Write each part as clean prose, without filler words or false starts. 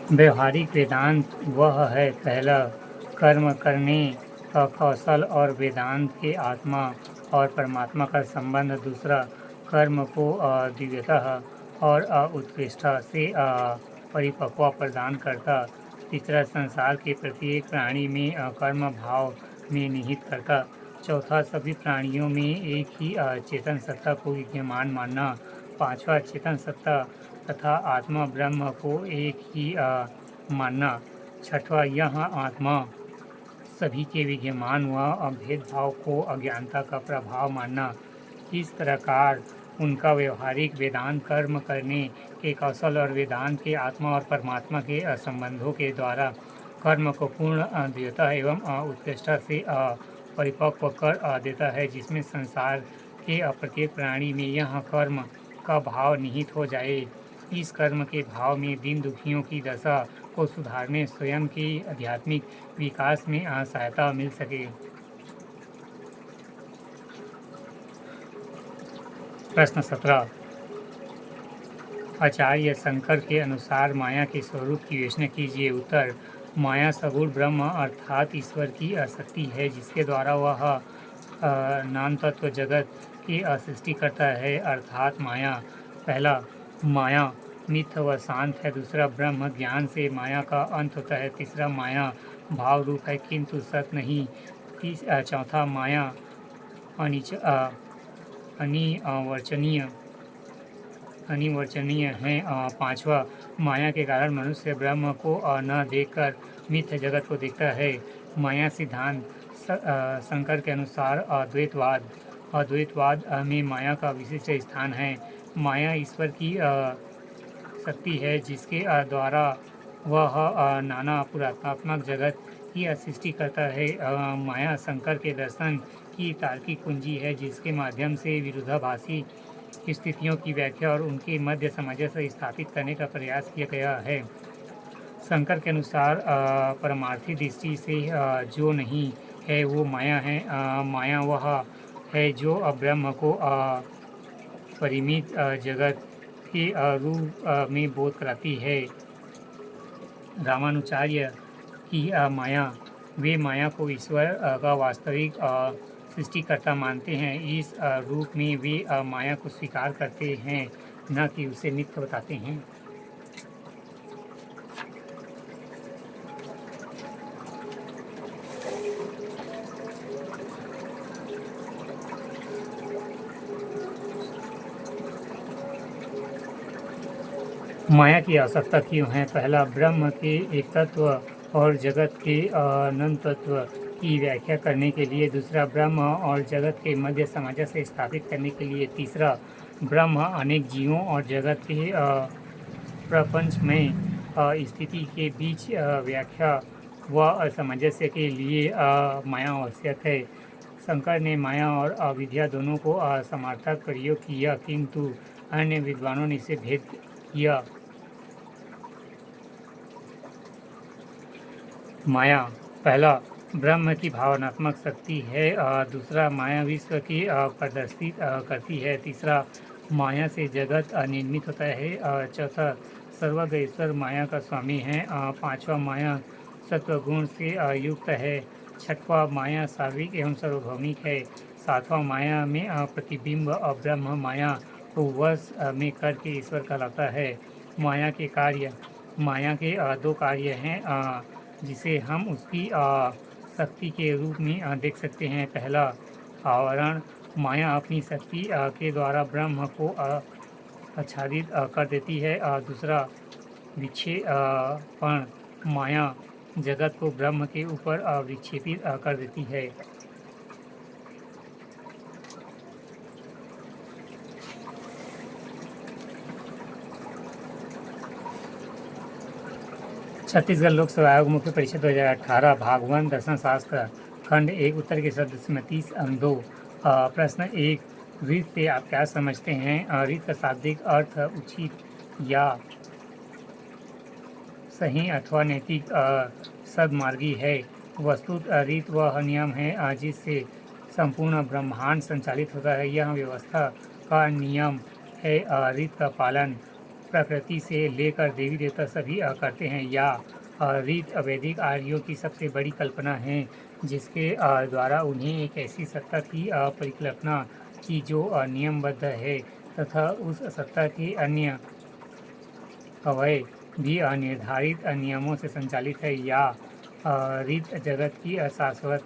व्यवहारिक वेदांत वह है पहला कर्म करने का कौशल और वेदांत के आत्मा और परमात्मा का संबंध, दूसरा कर्म को दिव्यतः और उत्कृष्ट से परिपक्व प्रदान करता, तीसरा संसार के प्रत्येक प्राणी में कर्म भाव में निहित करता, चौथा सभी प्राणियों में एक ही चेतन सत्ता को विद्यमान मानना, पांचवा चेतन सत्ता तथा आत्मा ब्रह्म को एक ही मानना, छठवां यह आत्मा सभी के विद्यमान व भेदभाव को अज्ञानता का प्रभाव मानना। इस प्रकार उनका व्यवहारिक वेदांत कर्म करने के कौशल और वेदांत के आत्मा और परमात्मा के संबंधों के द्वारा कर्म को पूर्ण दिव्यता एवं उत्कृष्टता से परिपक्व कर देता है, जिसमें संसार के प्रत्येक प्राणी में यह कर्म का भाव निहित हो जाए। इस कर्म के भाव में दीन दुखियों की दशा को सुधारने, स्वयं के आध्यात्मिक विकास में सहायता मिल सके। प्रश्न 17। आचार्य शंकर के अनुसार माया के स्वरूप की विवेचना कीजिए। उत्तर: माया सगुण ब्रह्म अर्थात ईश्वर की शक्ति है, जिसके द्वारा वह नाम तत्व जगत की सृष्टि करता है। अर्थात माया, पहला माया नित्य व शांत है, दूसरा ब्रह्म ज्ञान से माया का अंत होता है, तीसरा माया भाव रूप है किंतु सत्य नहीं, चौथा माया अनिवर्चनीय है, पांचवा माया के कारण मनुष्य ब्रह्म को न देखकर मिथ्य जगत को देखता है। माया सिद्धांत शंकर के अनुसार अद्वैतवाद में माया का विशिष्ट स्थान है। माया ईश्वर की शक्ति है, जिसके द्वारा वह नाना पुरातात्मक जगत की सृष्टि करता है। माया शंकर के दर्शन की तार्किक कुंजी है, जिसके माध्यम से विरोधाभासी स्थितियों की व्याख्या और उनके मध्य सामंजस्य स्थापित करने का प्रयास किया गया है। शंकर के अनुसार परमार्थी दृष्टि से जो नहीं है वो माया है। माया वह है जो ब्रह्म को परिमित जगत के रूप में बोध कराती है। रामानुचार्य की माया, वे माया को ईश्वर का वास्तविक सृष्टिकर्ता मानते हैं। इस रूप में वे माया को स्वीकार करते हैं, न कि उसे मिथ्या बताते हैं। माया की आवश्यकता क्यों है? पहला, ब्रह्म के एक तत्व और जगत के अनंत तत्व की व्याख्या करने के लिए, दूसरा ब्रह्म और जगत के मध्य सामंजस्य स्थापित करने के लिए, तीसरा ब्रह्म अनेक जीवों और जगत के प्रपंच में स्थिति के बीच व्याख्या व सामंजस्य के लिए माया आवश्यक है। शंकर ने माया और अविद्या दोनों को समार्थक प्रयोग किया, किंतु अन्य विद्वानों ने इसे भेद किया। माया, पहला ब्रह्म की भावनात्मक शक्ति है, दूसरा माया विश्व की प्रदर्शित करती है, तीसरा माया से जगत निर्मित होता है, चौथा सर्वज्ञ ईश्वर माया का स्वामी है, पांचवा माया सत्वगुण से युक्त है, छठवां माया सार्विक एवं सार्वभौमिक है, सातवां माया में प्रतिबिंब और ब्रह्म माया को वश में करके ईश्वर कहलाता है। माया के कार्य, माया के दो कार्य हैं जिसे हम उसकी शक्ति के रूप में देख सकते हैं। पहला, आवरण, माया अपनी शक्ति के द्वारा ब्रह्म को आच्छादित कर देती है। दूसरा, विक्षेपण, माया जगत को ब्रह्म के ऊपर विक्षेपित कर देती है। छत्तीसगढ़ लोक सेवा आयोग मुख्य परीक्षा 2018, भाग 1, दर्शन शास्त्र, खंड 1, उत्तर के शब्द में 30 अंक 2। प्रश्न 1, रीत से आप क्या समझते हैं? रीत का शाब्दिक अर्थ उचित या सही अथवा नैतिक सद्मार्गी है। वस्तुत रीत वह नियम है जिससे संपूर्ण ब्रह्मांड संचालित होता है। यह व्यवस्था का नियम है। रीत का पालन प्रकृति से लेकर देवी देवता सभी करते हैं। या रीत वैदिक आर्यों की सबसे बड़ी कल्पना है, जिसके द्वारा उन्हें एक ऐसी सत्ता की परिकल्पना की जो नियमबद्ध है तथा उस सत्ता के अन्य अवयव भी निर्धारित नियमों से संचालित है। या रीत जगत की शाश्वत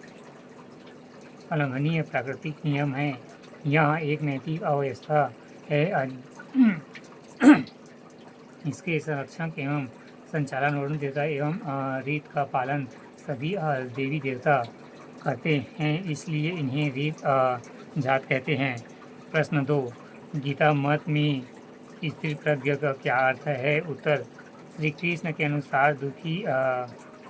अलंघनीय प्राकृतिक नियम है। यह एक नैतिक अव्यवस्था है। इसके संरक्षक एवं संचालन वरुण देवता एवं रीत का पालन सभी देवी देवता करते हैं, इसलिए इन्हें रीत जात कहते हैं। प्रश्न 2, गीता मत में स्त्री प्रज्ञा का क्या अर्थ है? उत्तर, श्री कृष्ण के अनुसार दुखी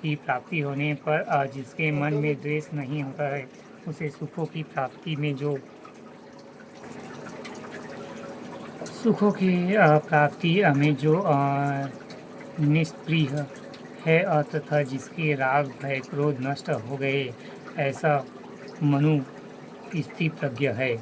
की प्राप्ति होने पर जिसके मन में द्वेष नहीं होता है, उसे सुखों की प्राप्ति में जो निष्प्रिय है तथा जिसके राग भय क्रोध नष्ट हो गए, ऐसा मनु स्थिर प्रज्ञ है।